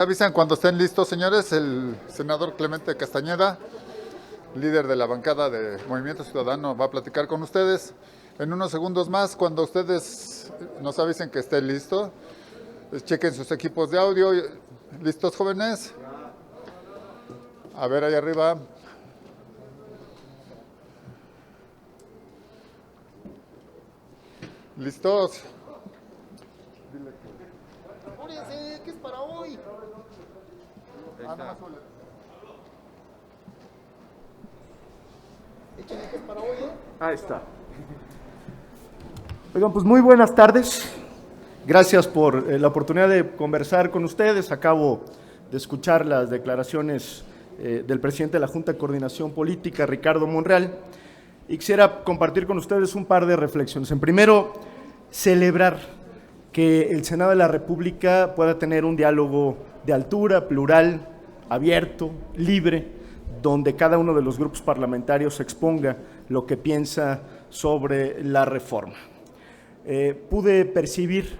Avisan cuando estén listos, señores. El senador Clemente Castañeda, líder de la bancada de Movimiento Ciudadano, va a platicar con ustedes en unos segundos más. Cuando ustedes nos avisen que esté listo, chequen sus equipos de audio. ¿Listos, jóvenes? A ver, ahí arriba. ¿Listos? Apúrense, que es para hoy. Échenle que es para hoy, Ahí está. Oigan, pues muy buenas tardes. Gracias por la oportunidad de conversar con ustedes. Acabo de escuchar las declaraciones del presidente de la Junta de Coordinación Política, Ricardo Monreal, y quisiera compartir con ustedes un par de reflexiones. En primero, celebrar que el Senado de la República pueda tener un diálogo de altura, plural, abierto, libre, donde cada uno de los grupos parlamentarios exponga lo que piensa sobre la reforma. Pude percibir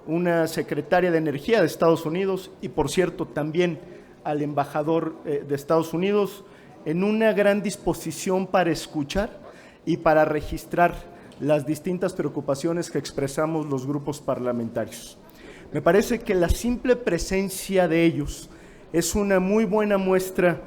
una secretaria de Energía de Estados Unidos y, por cierto, también al embajador de Estados Unidos en una gran disposición para escuchar y para registrar las distintas preocupaciones que expresamos los grupos parlamentarios. Me parece que la simple presencia de ellos es una muy buena muestra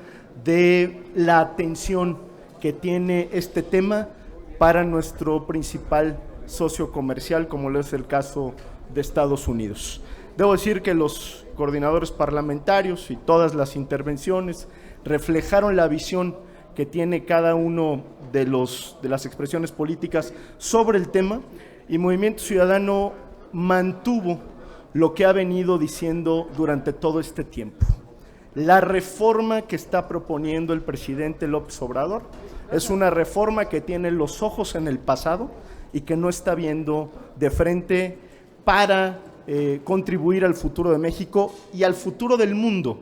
de la atención que tiene este tema para nuestro principal socio comercial, como lo es el caso de Estados Unidos. Debo decir que los coordinadores parlamentarios y todas las intervenciones reflejaron la visión que tiene cada uno de las expresiones políticas sobre el tema, y Movimiento Ciudadano mantuvo lo que ha venido diciendo durante todo este tiempo. La reforma que está proponiendo el presidente López Obrador es una reforma que tiene los ojos en el pasado y que no está viendo de frente para contribuir al futuro de México y al futuro del mundo.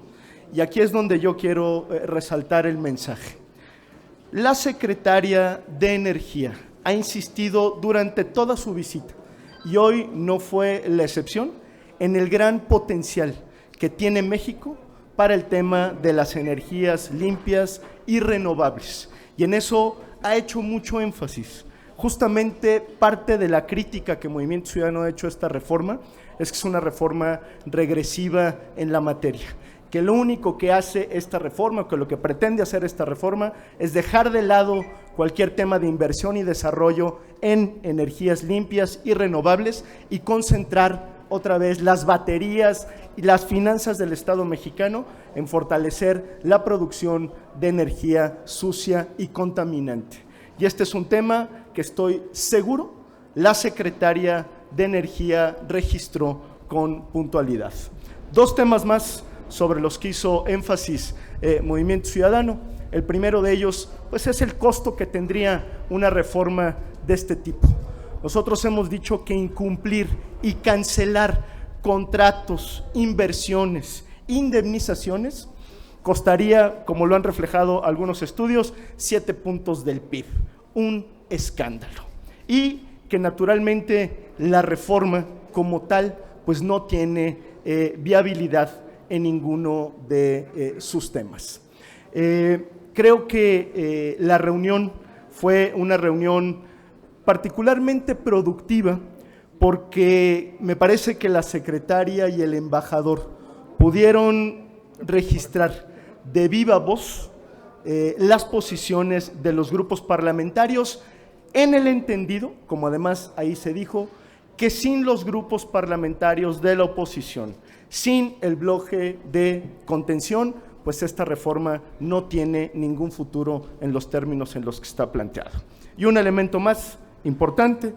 Y aquí es donde yo quiero resaltar el mensaje. La secretaria de Energía ha insistido durante toda su visita, y hoy no fue la excepción, en el gran potencial que tiene México para el tema de las energías limpias y renovables. Y en eso ha hecho mucho énfasis. Justamente parte de la crítica que Movimiento Ciudadano ha hecho a esta reforma es que es una reforma regresiva en la materia, que lo único que hace esta reforma, que lo que pretende hacer esta reforma es dejar de lado cualquier tema de inversión y desarrollo en energías limpias y renovables y concentrar otra vez las baterías y las finanzas del Estado mexicano en fortalecer la producción de energía sucia y contaminante. Y este es un tema que estoy seguro la secretaria de Energía registró con puntualidad. Dos temas más sobre los que hizo énfasis Movimiento Ciudadano. El primero de ellos, pues, es el costo que tendría una reforma de este tipo. Nosotros hemos dicho que incumplir y cancelar contratos, inversiones, indemnizaciones, costaría, como lo han reflejado algunos estudios, 7 puntos del PIB, un escándalo. Y que naturalmente la reforma como tal, pues no tiene viabilidad en ninguno de sus temas. Creo que la reunión fue una reunión particularmente productiva, porque me parece que la secretaria y el embajador pudieron registrar de viva voz las posiciones de los grupos parlamentarios, en el entendido, como además ahí se dijo, que sin los grupos parlamentarios de la oposición, sin el bloque de contención, pues esta reforma no tiene ningún futuro en los términos en los que está planteado. Y un elemento más importante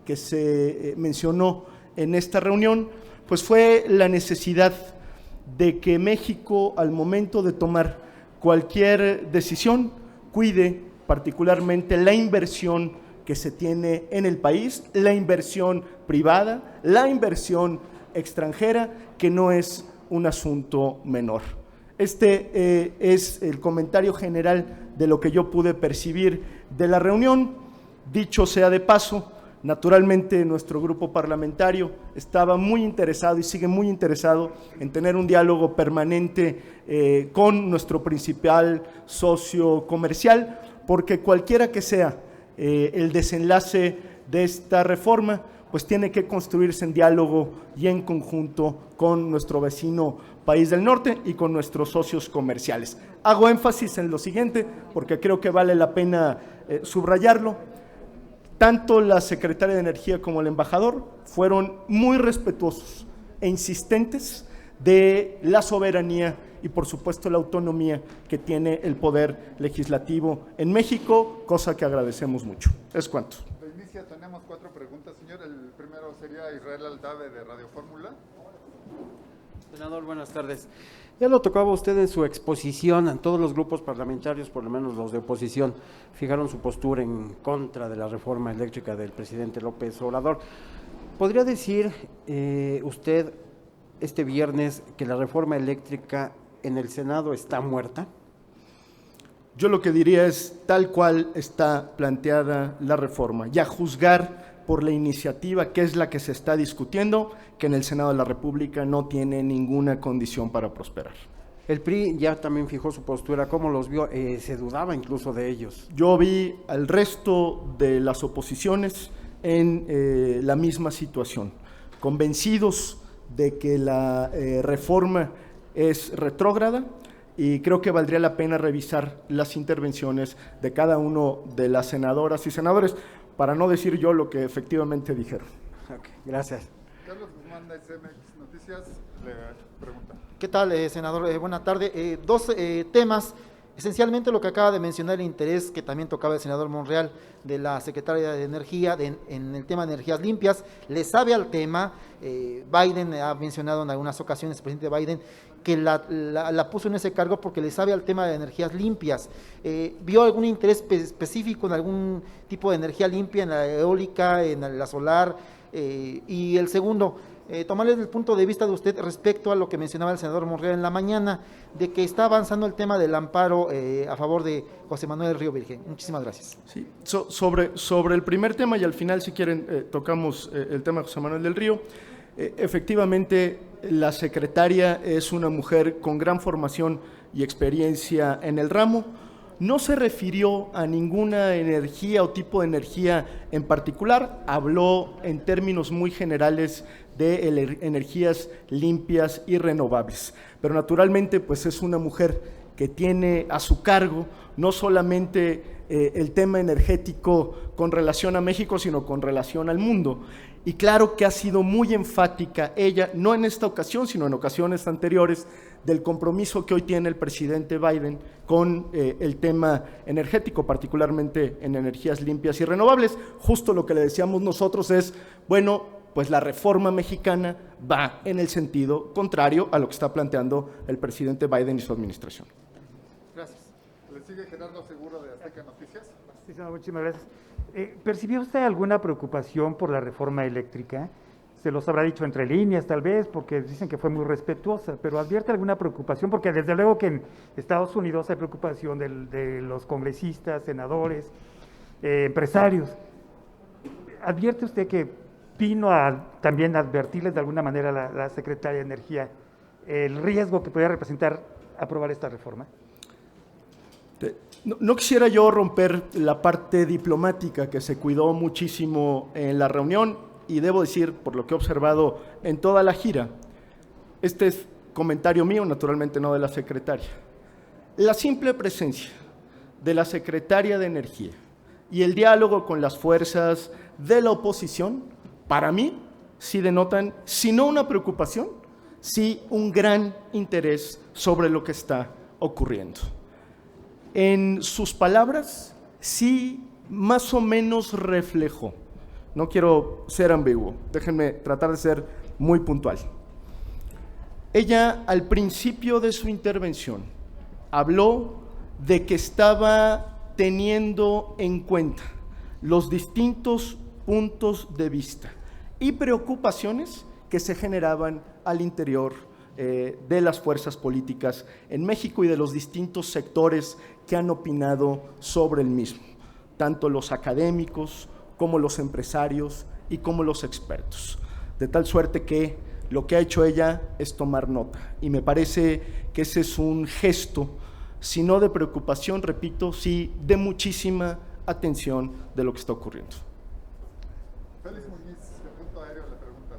que se mencionó en esta reunión, pues fue la necesidad de que México, al momento de tomar cualquier decisión, cuide particularmente la inversión que se tiene en el país, la inversión privada, la inversión extranjera, que no es un asunto menor. Este es el comentario general de lo que yo pude percibir de la reunión. Dicho sea de paso, Naturalmente, nuestro grupo parlamentario estaba muy interesado y sigue muy interesado en tener un diálogo permanente con nuestro principal socio comercial, porque cualquiera que sea el desenlace de esta reforma, pues tiene que construirse en diálogo y en conjunto con nuestro vecino país del norte y con nuestros socios comerciales. Hago énfasis en lo siguiente, porque creo que vale la pena subrayarlo. Tanto la secretaria de Energía como el embajador fueron muy respetuosos e insistentes de la soberanía y, por supuesto, la autonomía que tiene el Poder Legislativo en México, cosa que agradecemos mucho. Es cuanto. De inicio tenemos 4 preguntas, señor. El primero sería Israel Aldave, de Radio Fórmula. Senador, buenas tardes. Ya lo tocaba usted en su exposición, todos los grupos parlamentarios, por lo menos los de oposición, fijaron su postura en contra de la reforma eléctrica del presidente López Obrador. ¿Podría decir usted este viernes que la reforma eléctrica en el Senado está muerta? Yo lo que diría es tal cual está planteada la reforma, y a juzgar por la iniciativa, que es la que se está discutiendo, que en el Senado de la República no tiene ninguna condición para prosperar. El PRI ya también fijó su postura. ¿Cómo los vio? Se dudaba incluso de ellos. Yo vi al resto de las oposiciones en la misma situación, convencidos de que la reforma es retrógrada, y creo que valdría la pena revisar las intervenciones de cada uno de las senadoras y senadores, para no decir yo lo que efectivamente dijeron. Okay, gracias. Carlos Guzmán, de CMX Noticias, le pregunta. ¿Qué tal, senador? Buena tarde. Dos temas. Esencialmente lo que acaba de mencionar, el interés que también tocaba el senador Monreal de la Secretaria de Energía en el tema de energías limpias. Le sabe al tema. Biden ha mencionado en algunas ocasiones, el presidente Biden, que la puso en ese cargo porque le sabe al tema de energías limpias. ¿Vio algún interés específico en algún tipo de energía limpia, en la eólica, en la solar? Y el segundo, tomarle el punto de vista de usted respecto a lo que mencionaba el senador Monreal en la mañana, de que está avanzando el tema del amparo a favor de José Manuel Río Virgen. Muchísimas gracias. Sí, sobre el primer tema, y al final, si quieren, tocamos el tema de José Manuel del Río. Efectivamente, la secretaria es una mujer con gran formación y experiencia en el ramo. No se refirió a ninguna energía o tipo de energía en particular, habló en términos muy generales de energías limpias y renovables. Pero naturalmente, pues es una mujer que tiene a su cargo no solamente el tema energético con relación a México, sino con relación al mundo. Y claro que ha sido muy enfática ella, no en esta ocasión, sino en ocasiones anteriores, del compromiso que hoy tiene el presidente Biden con el tema energético, particularmente en energías limpias y renovables. Justo lo que le decíamos nosotros es, bueno, pues la reforma mexicana va en el sentido contrario a lo que está planteando el presidente Biden y su administración. Gracias. ¿Le sigue Gerardo Seguro, de Azteca Noticias? Sí, senador, muchísimas gracias. ¿Percibió usted alguna preocupación por la reforma eléctrica? Se los habrá dicho entre líneas, tal vez, porque dicen que fue muy respetuosa, pero ¿advierte alguna preocupación? Porque desde luego que en Estados Unidos hay preocupación de los congresistas, senadores, empresarios. ¿Advierte usted que vino a también advertirles de alguna manera a la Secretaria de Energía el riesgo que podría representar aprobar esta reforma? No quisiera yo romper la parte diplomática que se cuidó muchísimo en la reunión, y debo decir, por lo que he observado en toda la gira, este es comentario mío, naturalmente no de la secretaria. La simple presencia de la secretaria de Energía y el diálogo con las fuerzas de la oposición, para mí, sí denotan, si no una preocupación, sí un gran interés sobre lo que está ocurriendo. En sus palabras, sí más o menos reflejó, no quiero ser ambiguo, déjenme tratar de ser muy puntual. Ella, al principio de su intervención, habló de que estaba teniendo en cuenta los distintos puntos de vista y preocupaciones que se generaban al interior de las fuerzas políticas en México y de los distintos sectores que han opinado sobre el mismo, tanto los académicos como los empresarios y como los expertos. De tal suerte que lo que ha hecho ella es tomar nota. Y me parece que ese es un gesto, si no de preocupación, repito, sí de muchísima atención de lo que está ocurriendo. Félix Muñiz, de Punto Aéreo, le preguntas.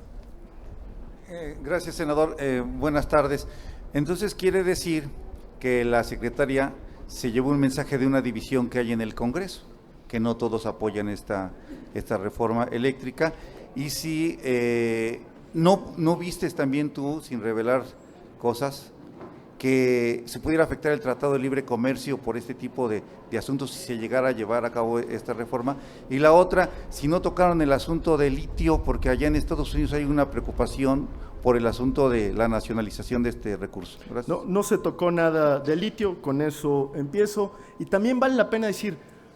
Gracias, senador. Buenas tardes. Entonces, quiere decir que la secretaria se llevó un mensaje de una división que hay en el Congreso, que no todos apoyan esta reforma eléctrica. Y si no vistes también tú, sin revelar cosas, que se pudiera afectar el Tratado de Libre Comercio por este tipo de asuntos si se llegara a llevar a cabo esta reforma. Y la otra, si no tocaron el asunto del litio, porque allá en Estados Unidos hay una preocupación por el asunto de la nacionalización de este recurso. Gracias. No se tocó nada de litio, con eso empiezo. Y también vale la pena decir,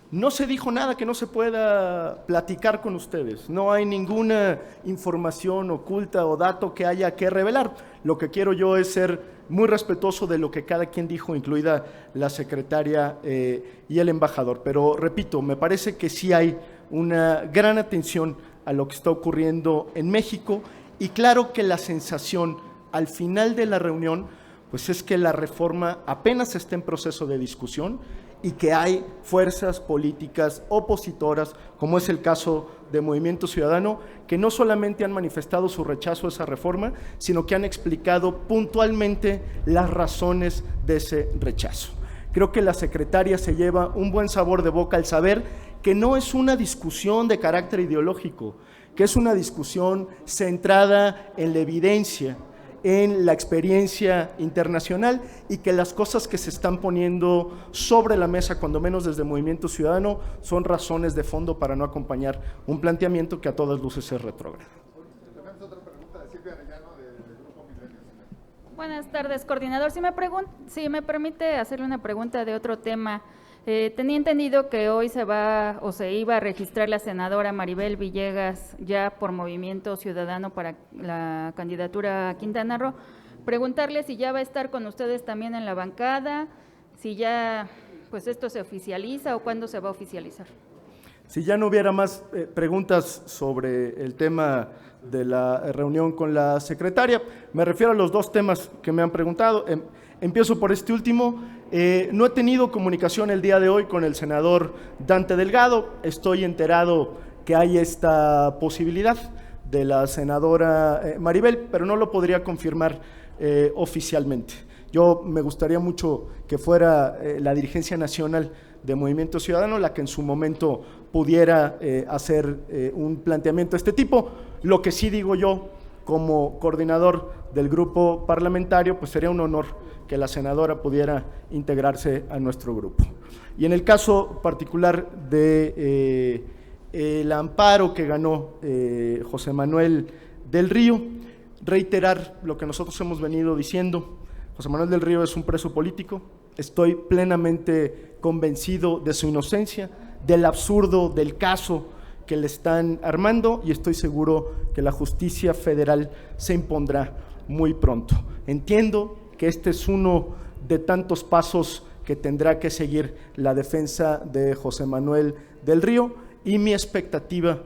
no se dijo nada que no se pueda platicar con ustedes. No hay ninguna información oculta o dato que haya que revelar. Lo que quiero yo es ser muy respetuoso de lo que cada quien dijo, incluida la secretaria y el embajador. Pero repito, me parece que sí hay una gran atención a lo que está ocurriendo en México, y claro que la sensación al final de la reunión pues es que la reforma apenas está en proceso de discusión y que hay fuerzas políticas opositoras, como es el caso de Movimiento Ciudadano, que no solamente han manifestado su rechazo a esa reforma, sino que han explicado puntualmente las razones de ese rechazo. Creo que la secretaria se lleva un buen sabor de boca al saber que no es una discusión de carácter ideológico, que es una discusión centrada en la evidencia, en la experiencia internacional, y que las cosas que se están poniendo sobre la mesa, cuando menos desde Movimiento Ciudadano, son razones de fondo para no acompañar un planteamiento que a todas luces es retrógrado. Tenemos otra pregunta de Silvia Arellano, del Grupo Milenio. Buenas tardes, coordinador. Si me permite hacerle una pregunta de otro tema. Tenía entendido que hoy se iba a registrar la senadora Maribel Villegas ya por Movimiento Ciudadano para la candidatura a Quintana Roo. Preguntarle si ya va a estar con ustedes también en la bancada, si ya pues esto se oficializa o cuándo se va a oficializar. Si ya no hubiera más preguntas sobre el tema de la reunión con la secretaria, me refiero a los dos temas que me han preguntado. Empiezo por este último. No he tenido comunicación el día de hoy con el senador Dante Delgado. Estoy enterado que hay esta posibilidad de la senadora Maribel, pero no lo podría confirmar oficialmente. Yo me gustaría mucho que fuera la dirigencia nacional de Movimiento Ciudadano la que en su momento pudiera hacer un planteamiento de este tipo. Lo que sí digo yo, como coordinador del grupo parlamentario, pues sería un honor que la senadora pudiera integrarse a nuestro grupo. Y en el caso particular de el amparo que ganó José Manuel del Río, reiterar lo que nosotros hemos venido diciendo. José Manuel del Río es un preso político. Estoy plenamente convencido de su inocencia, del absurdo del caso que le están armando, y estoy seguro que la justicia federal se impondrá muy pronto. Entiendo que este es uno de tantos pasos que tendrá que seguir la defensa de José Manuel del Río, y mi expectativa,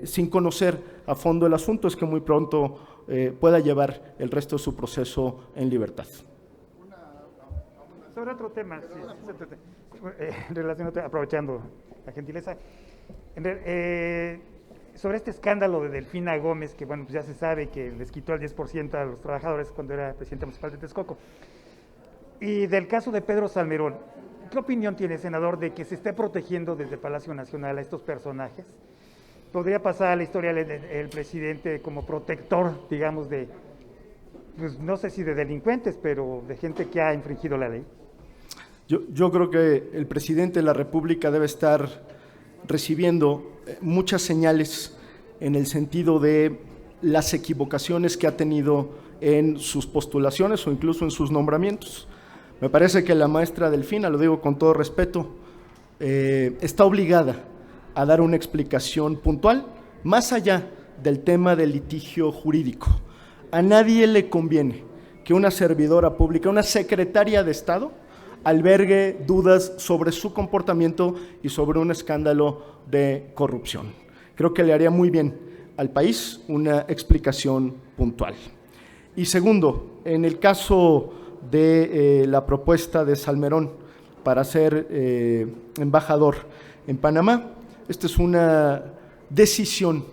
sin conocer a fondo el asunto, es que muy pronto pueda llevar el resto de su proceso en libertad. Sobre otro tema, aprovechando la gentileza, sobre este escándalo de Delfina Gómez, que bueno, pues ya se sabe que les quitó el 10% a los trabajadores cuando era presidente municipal de Texcoco, y del caso de Pedro Salmerón, ¿qué opinión tiene, senador, de que se esté protegiendo desde Palacio Nacional a estos personajes? ¿Podría pasar a la historia el presidente como protector, digamos, de, pues no sé si de delincuentes, pero de gente que ha infringido la ley? Yo creo que el presidente de la República debe estar recibiendo muchas señales en el sentido de las equivocaciones que ha tenido en sus postulaciones o incluso en sus nombramientos. Me parece que la maestra Delfina, lo digo con todo respeto, está obligada a dar una explicación puntual, más allá del tema del litigio jurídico. A nadie le conviene que una servidora pública, una secretaria de Estado, albergue dudas sobre su comportamiento y sobre un escándalo de corrupción. Creo que le haría muy bien al país una explicación puntual. Y segundo, en el caso de la propuesta de Salmerón para ser embajador en Panamá, esta es una decisión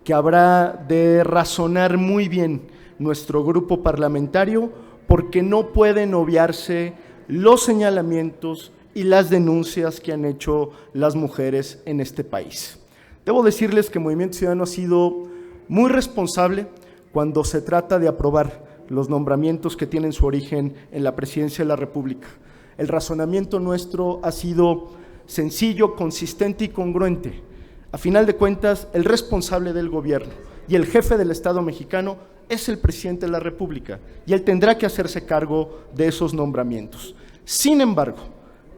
que habrá de razonar muy bien nuestro grupo parlamentario, porque no pueden obviarse los señalamientos y las denuncias que han hecho las mujeres en este país. Debo decirles que Movimiento Ciudadano ha sido muy responsable cuando se trata de aprobar los nombramientos que tienen su origen en la Presidencia de la República. El razonamiento nuestro ha sido sencillo, consistente y congruente. A final de cuentas, el responsable del gobierno y el jefe del Estado mexicano es el presidente de la República y él tendrá que hacerse cargo de esos nombramientos. Sin embargo,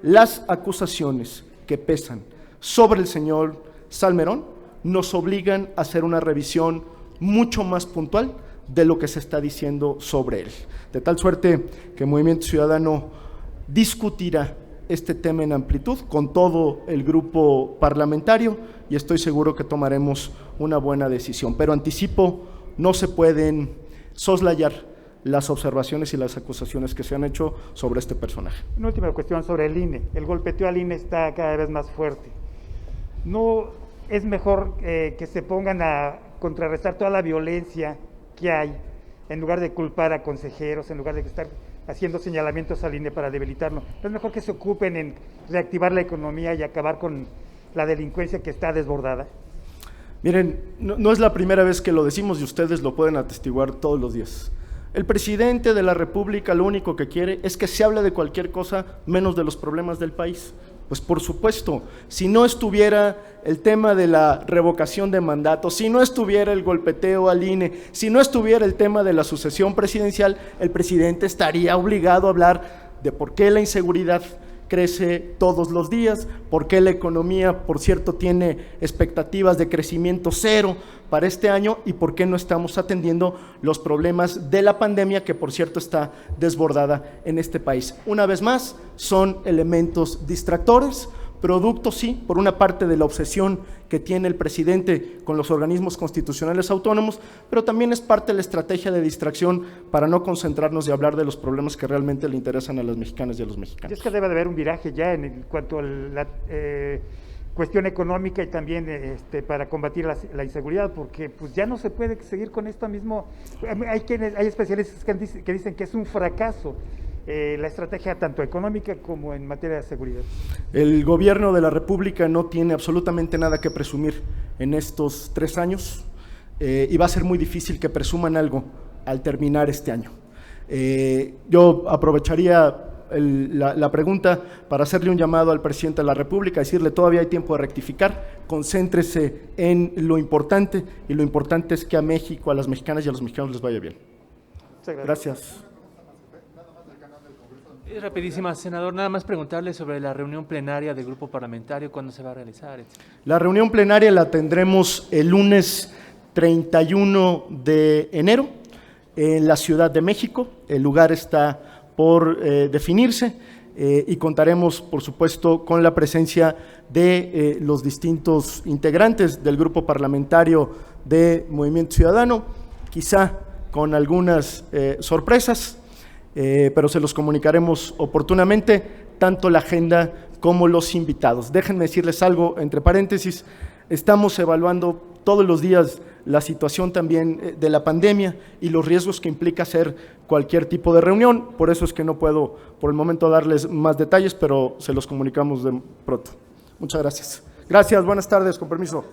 las acusaciones que pesan sobre el señor Salmerón nos obligan a hacer una revisión mucho más puntual de lo que se está diciendo sobre él. De tal suerte que Movimiento Ciudadano discutirá este tema en amplitud con todo el grupo parlamentario y estoy seguro que tomaremos una buena decisión. Pero anticipo, no se pueden soslayar las observaciones y las acusaciones que se han hecho sobre este personaje. Una última cuestión sobre el INE. El golpeteo al INE está cada vez más fuerte. ¿No es mejor que se pongan a contrarrestar toda la violencia que hay, en lugar de culpar a consejeros, en lugar de estar haciendo señalamientos al INE para debilitarlo? ¿No es mejor que se ocupen en reactivar la economía y acabar con la delincuencia que está desbordada? Miren, no es la primera vez que lo decimos y ustedes lo pueden atestiguar todos los días. El presidente de la República lo único que quiere es que se hable de cualquier cosa menos de los problemas del país. Pues por supuesto, si no estuviera el tema de la revocación de mandato, si no estuviera el golpeteo al INE, si no estuviera el tema de la sucesión presidencial, el presidente estaría obligado a hablar de por qué la inseguridad crece todos los días, por qué la economía, por cierto, tiene expectativas de crecimiento cero para este año y por qué no estamos atendiendo los problemas de la pandemia que, por cierto, está desbordada en este país. Una vez más, son elementos distractores, producto, sí, por una parte de la obsesión que tiene el presidente con los organismos constitucionales autónomos, pero también es parte de la estrategia de distracción para no concentrarnos y hablar de los problemas que realmente le interesan a las mexicanas y a los mexicanos. Y es que debe de haber un viraje ya en cuanto a la cuestión económica y también para combatir la inseguridad, porque pues ya no se puede seguir con esto mismo. Hay especialistas que dicen que es un fracaso la estrategia tanto económica como en materia de seguridad. El gobierno de la República no tiene absolutamente nada que presumir en estos 3 años y va a ser muy difícil que presuman algo al terminar este año. Yo aprovecharía la pregunta para hacerle un llamado al presidente de la República, decirle todavía hay tiempo de rectificar, concéntrese en lo importante y lo importante es que a México, a las mexicanas y a los mexicanos les vaya bien. Gracias. Rapidísima, senador, nada más preguntarle sobre la reunión plenaria del grupo parlamentario, cuándo se va a realizar, etc. La reunión plenaria la tendremos el lunes 31 de enero en la Ciudad de México. El lugar está por definirse y contaremos, por supuesto, con la presencia de los distintos integrantes del grupo parlamentario de Movimiento Ciudadano, quizá con algunas sorpresas, pero se los comunicaremos oportunamente, tanto la agenda como los invitados. Déjenme decirles algo, entre paréntesis, estamos evaluando todos los días la situación también de la pandemia y los riesgos que implica hacer cualquier tipo de reunión, por eso es que no puedo por el momento darles más detalles, pero se los comunicamos de pronto. Muchas gracias. Gracias, buenas tardes, con permiso.